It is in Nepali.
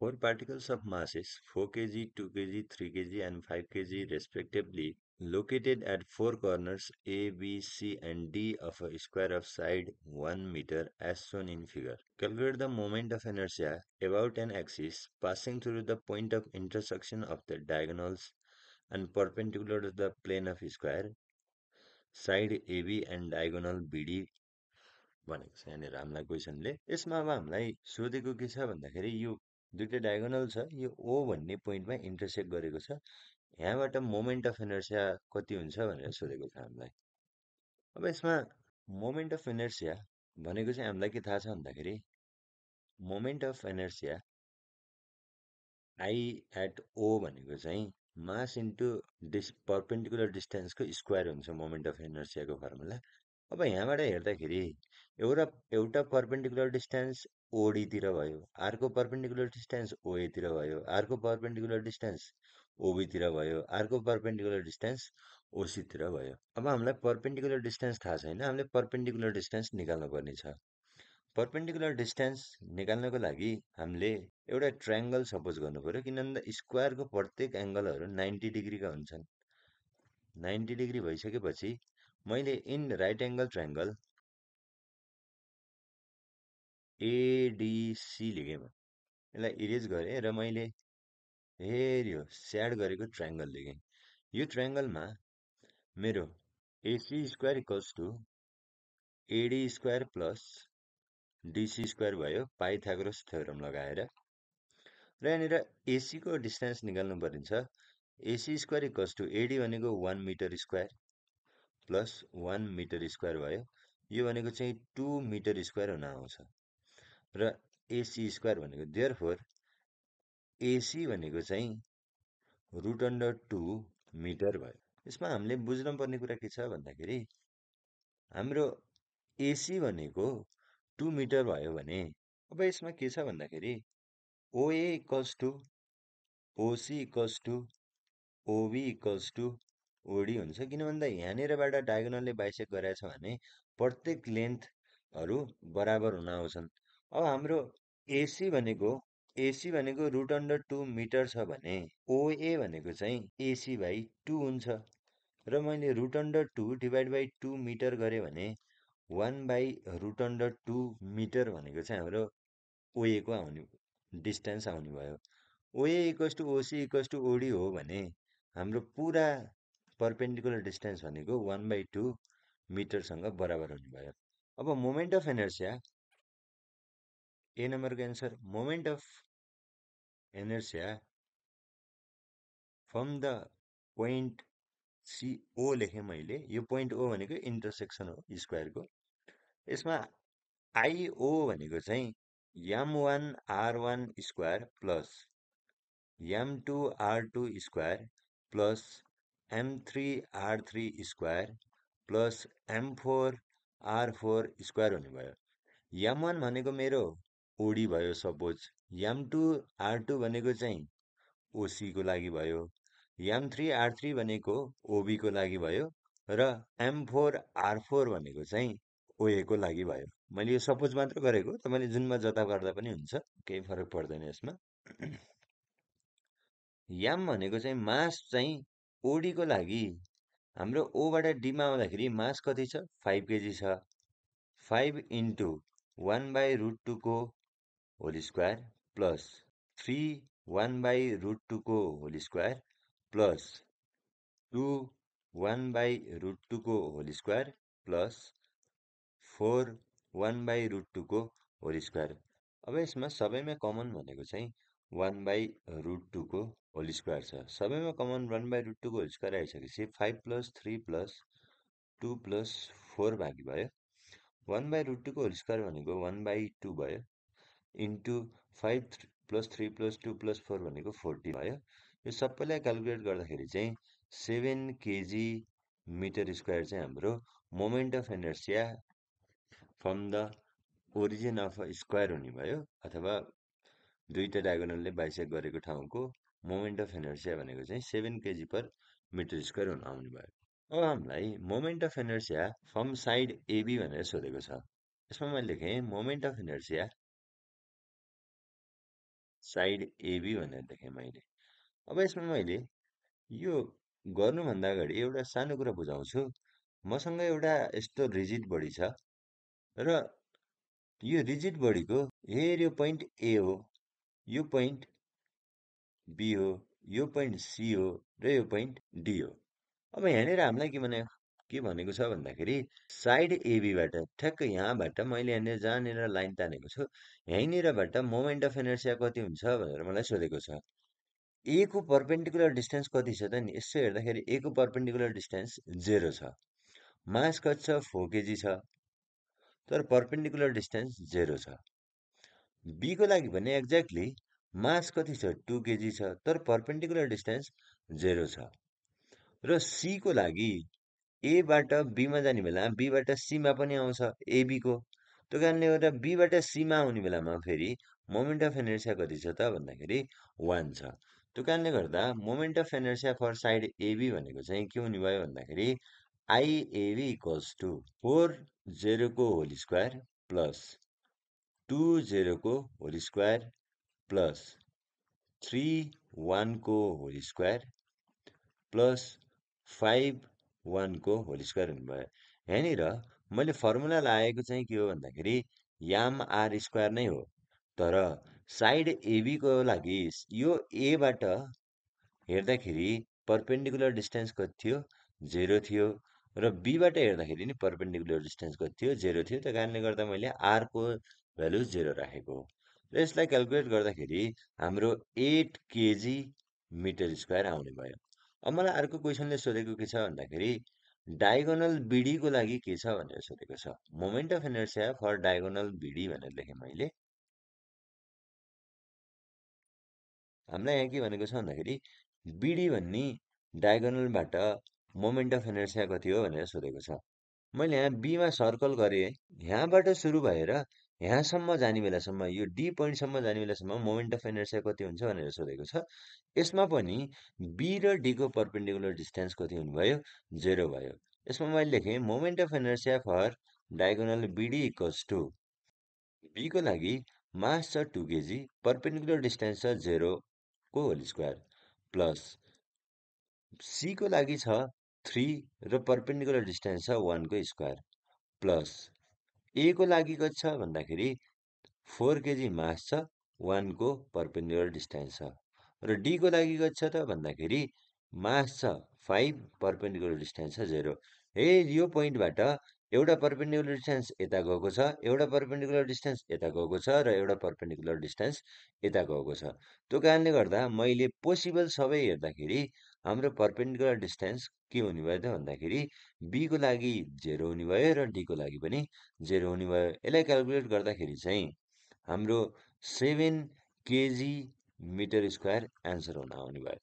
Four particles of masses 4 kg, 2 kg, 3 kg, and 5 kg, respectively, located at four corners A, B, C, and D of a square of side 1 meter as shown in figure. Calculate the moment of inertia about an axis passing through the point of intersection of the diagonals and perpendicular to the plane of square, side AB and diagonal BD भनेको छ यहाँनिर हामीलाई क्वेसनले। यसमा अब हामीलाई सोधेको के छ भन्दाखेरि यो दुईटा डायगोनल छ, यो ओ भन्ने पोइन्टमा इन्टरसेक्ट गरेको छ, यहाँबाट मोमेन्ट अफ इनर्सिया कति हुन्छ भनेर सोधेको छ हामीलाई। अब यसमा मोमेन्ट अफ इनर्सिया भनेको चाहिँ हामीलाई के थाहा छ भन्दाखेरि moment of inertia I at O भनेको चाहिँ मास इन्टु पर्पेन्डिकुलर डिस्टेन्सको स्क्वायर हुन्छ मोमेन्ट अफ इनर्सियाको फर्मुला। अब यहाँबाट हेर्दाखेरि एउटा एउटा पर्पेन्डिकुलर डिस्टेन्स ओडीतिर भयो, अर्को पर्पेन्डिकुलर डिस्टेन्स ओएतिर भयो, अर्को पर्पेन्डिकुलर डिस्टेन्स ओबीतिर भयो, अर्को पर्पेन्डिकुलर डिस्टेन्स ओसीतिर भयो। अब हामीलाई पर्पेन्डिकुलर डिस्टेन्स थाहा छैन, हामीले पर्पेन्डिकुलर डिस्टेन्स निकाल्नु पर्ने छ। पर्पेन्डिकुलर डिस्टेन्स निकाल्नको लागि हामीले एउटा ट्रायङ्गल सपोज गर्नु पर्यो, किन भन्दा स्क्वायरको प्रत्येक एङ्गलहरू 90 डिग्रीका हुन्छन्। 90 डिग्री भइसकेपछि मैले in right angle triangle ADC लेखेँ, यसलाई इरेज गरेँ र मैले फेरि स्याड गरेको ट्रायङ्गल लेखेँ। यो ट्रायङ्गलमा मेरो A C square equals to A D square plus D C square भयो पाइथागोरस थ्योरम लगाएर। र यहाँनिर एसीको डिस्टेन्स निकाल्नु परिन्छ। A C square equals to A D भनेको 1 metre square plus 1 metre square भयो, यो भनेको चाहिँ 2 मिटर स्क्वायर हुन आउँछ। र एसी स्क्वायर भनेको देयरफोर एसी भनेको चाहिँ √2 मिटर भयो। यसमा हामीले बुझ्नुपर्ने कुरा के छ भन्दाखेरि हाम्रो एसी भनेको 2 मिटर भयो भने अब यसमा के छ भन्दाखेरि O A equals to O C equals to O B equals to O D हुन्छ, किन भन्दा यहाँनिरबाट डायगोनलले बाइसेक्ट गरेको छ भने प्रत्येक लेन्थहरू बराबर हुन आउँछन्। अब हाम्रो एसी भनेको √2 मिटर छ भने ओए भनेको चाहिँ एसी बाई 2 हुन्छ, र मैले √2 डिभाइड बाई 2 मिटर गरेँ भने 1 बाई √2 मिटर भनेको चाहिँ हाम्रो ओएको आउने डिस्टेन्स आउने भयो। ओए equals to O C equals to OD हो भने हाम्रो पुरा पर्पेन्डिकुलर डिस्टेन्स भनेको 1/2 मिटरसँग बराबर हुने भयो। अब मोमेन्ट अफ इनर्सिया ए नम्बरको answer, moment of inertia from the point CO लेखेँ मैले, यो पोइन्ट ओ भनेको इन्टरसेक्सन हो स्क्वायरको। यसमा आइओ भनेको चाहिँ m1 r1 square plus m2 r2 square plus m3 r3 square plus m4 r4 square हुने भयो। m1 भनेको मेरो ओडी भयो सपोज, m2 r2 भनेको चाहिँ ओसीको लागि भयो, m3 r3 भनेको ओबीको लागि भयो, र m4 r4 भनेको चाहिँ ओएको लागि भयो। मैले यो सपोज मात्र गरेको, तपाईँले जुनमा जता गर्दा पनि हुन्छ, केही फरक पर्दैन यसमा। याम भनेको चाहिँ मास चाहिँ ओडीको लागि हाम्रो ओबाट डीमा आउँदाखेरि मास कति छ 5 केजी छ। 5 इन्टु 1/√2 को होल स्क्वायर प्लस 3 1/√2 को होल स्क्वायर प्लस 2 1/√2 को होल स्क्वायर प्लस 4 1/√2 को होल स्क्वायर। अब यसमा सबैमा कमन भनेको चाहिँ 1/√2 को होल स्क्वायर छ। सबैमा कमन 1/√2 को होल स्क्वायर आइसकेपछि 5 प्लस 3 प्लस 2 प्लस 4 बाँकी भयो। 1/√2 को होल स्क्वायर भनेको 1/2 भयो, इन्टु 5 प्लस 3 प्लस 2 प्लस 4 भनेको 40 भयो। यो सबैलाई क्यालकुलेट गर्दाखेरि चाहिँ 7 केजी मिटर स्क्वायर चाहिँ हाम्रो moment of inertia from the origin of a square हुने भयो, अथवा दुईटा डायगोनलले बाइसेक्ट गरेको ठाउँको मोमेन्ट अफ इनर्सिया भनेको चाहिँ 7 केजी पर मिटर स्क्वायर हुन आउने भयो। अब हामीलाई moment of inertia from side AB भनेर सोधेको छ। यसमा मैले लेखेँ moment of inertia side AB भनेर लेखेँ मैले। अब यसमा मैले यो गर्नुभन्दा अगाडि एउटा सानो कुरा बुझाउँछु। मसँग एउटा यस्तो रिजिड बडी छ र यो रिजिड बडीको हेर यो पोइन्ट ए हो, यो पोइन्ट बी हो, यो पोइन्ट सी हो र यो पोइन्ट डी हो। अब यहाँनिर हामीलाई के भनेको छ भन्दाखेरि साइड एबीबाट ठ्याक्कै यहाँबाट मैले यहाँनिर जहाँनिर लाइन तानेको छु यहीँनिरबाट मोमेन्ट अफ इनर्सिया कति हुन्छ भनेर मलाई सोधेको छ। ए को पर्पेन्डिकुलर डिस्टेन्स कति छ त नि? यसो हेर्दाखेरि ए को पर्पेन्डिकुलर डिस्टेन्स 0 छ। मास कति छ? 4 केजी छ। तर पर्पेन्डिकुलर डिस्टेन्स 0 छ। बी को लागि भने एक्ज्याक्टली मास कति छ? 2 केजी छ। तर पर्पेन्डिकुलर डिस्टेन्स 0 छ। र सी को लागि एबाट बीमा जाने बेला बीबाट सीमा पनि आउँछ एबीको। त्यो कारणले गर्दा बीबाट सीमा आउने बेलामा फेरि मोमेन्ट अफ इनर्सिया कति छ त भन्दाखेरि 1 छ। त्यो कारणले गर्दा moment of inertia for side A B भनेको चाहिँ के हुने भयो भन्दाखेरि आइएबी इक्वल्स टु 4 0 को होल स्क्वायर प्लस 2 0 को होल स्क्वायर प्लस 3 1 को होल स्क्वायर प्लस 5 1 को होल स्क्वायर हुनुभयो। यहाँनिर मैले फर्मुला लगाएको चाहिँ के हो भन्दाखेरि याम आर स्क्वायर नै हो। तर साइड एबीको लागि यो एबाट हेर्दाखेरि पर्पेन्डिकुलर डिस्टेन्स कति थियो? 0 थियो। र बीबाट हेर्दाखेरि नि पर्पेन्डिकुलर डिस्टेन्स कति थियो? 0 थियो। त्यो कारणले गर्दा मैले आरको भ्यालु 0 राखेको हो। र यसलाई क्यालकुलेट गर्दाखेरि हाम्रो 8 केजी मिटर स्क्वायर आउने भयो। अब मलाई अर्को क्वेसनले सोधेको के छ भन्दाखेरि डायगोनल बिडीको लागि के छ भनेर सोधेको छ। Moment of inertia for diagonal B D भनेर लेखेँ मैले। हामीलाई यहाँ के भनेको छ भन्दाखेरि बिडी भन्ने डायगोनलबाट मोमेन्ट अफ इनर्सिया कति हो भनेर सोधेको छ। मैले यहाँ बीमा सर्कल गरेँ। यहाँबाट सुरु भएर यहाँसम्म जाने बेलासम्म यो डी पोइन्टसम्म जाने बेलासम्म मोमेन्ट अफ इनर्सिया कति हुन्छ भनेर सोधेको छ। यसमा पनि बी र डीको पर्पेन्डिकुलर डिस्टेन्स कति हुनुभयो? 0 भयो। यसमा मैले लेखेँ moment of inertia for diagonal BD equals to बीको लागि मास छ 2 केजी, पर्पेन्डिकुलर डिस्टेन्स छ 0 को होल स्क्वायर प्लस सी को लागि छ 3 र पर्पेन्डिकुलर डिस्टेन्स छ 1 को स्क्वायर प्लस ए को लागि कति छ भन्दाखेरि 4 केजी मास छ 1 को पर्पेन्डिकुलर डिस्टेन्स छ। र डी को लागि कति छ त भन्दाखेरि मास छ 5, पर्पेन्डिकुलर डिस्टेन्स छ 0। हे यो पोइन्टबाट एउटा पर्पेन्डिकुलर डिस्टेन्स यता गएको छ, एउटा पर्पेन्डिकुलर डिस्टेन्स यता गएको छ र एउटा पर्पेन्डिकुलर डिस्टेन्स यता गएको छ। त्यो कारणले गर्दा मैले पोसिबल सबै हेर्दाखेरि हाम्रो पर्पेन्डिकुलर डिस्टेन्स के हुने भयो त भन्दाखेरि बी को लागि 0 हुने भयो र डी को लागि पनि 0 हुने भयो। यसलाई क्यालकुलेट गर्दाखेरि चाहिँ हाम्रो 7 केजी मिटर स्क्वायर एन्सर हुन आउने भयो।